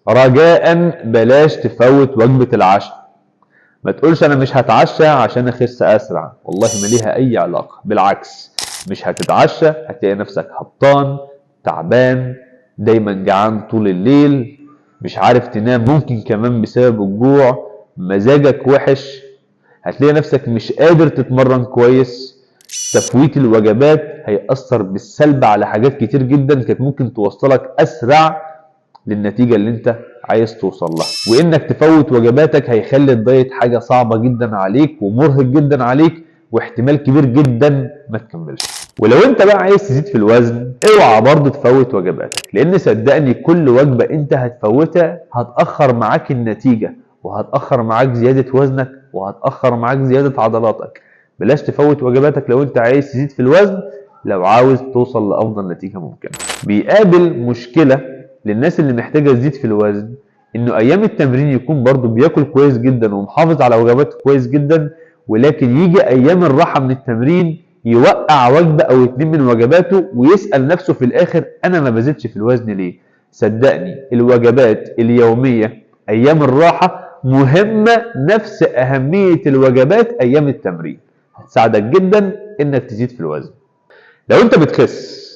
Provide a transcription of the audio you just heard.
رجاء بلاش تفوت وجبة العشاء. ما تقولش انا مش هتعشى عشان اخس اسرع، والله ما ليها اي علاقة، بالعكس. مش هتتعشى هتلاقي نفسك هبطان، تعبان، دايما جعان طول الليل، مش عارف تنام، ممكن كمان بسبب الجوع، مزاجك وحش، هتلاقي نفسك مش قادر تتمرن كويس. تفويت الوجبات هيأثر بالسلب على حاجات كتير جدا كانت ممكن توصلك أسرع للنتيجة اللي انت عايز توصل لها. وانك تفوت وجباتك هيخلي الدايت حاجة صعبة جدا عليك ومرهق جدا عليك، واحتمال كبير جدا ما تكملش. ولو انت بقى عايز تزيد في الوزن اوعى برضه تفوت وجباتك، لان صدقني كل وجبة انت هتفوتها هتأخر معاك النتيجة، وهتأخر معاك زيادة وزنك، وهتأخر معاك زيادة عضلاتك. بلاش تفوت وجباتك لو انت عايز تزيد في الوزن، لو عاوز توصل لأفضل نتيجة ممكنة. بيقابل مشكلة للناس اللي محتاجة تزيد في الوزن، انه ايام التمرين يكون برضو بياكل كويس جدا ومحافظ على وجباته كويس جدا، ولكن يجي ايام الراحة من التمرين يوقع وجبة او اتنين من وجباته ويسأل نفسه في الاخر انا ما بزيدش في الوزن ليه؟ صدقني الوجبات اليومية ايام الراحة مهمة نفس اهمية الوجبات ايام التمرين، هتساعدك جدا انك تزيد في الوزن. لو انت بتخس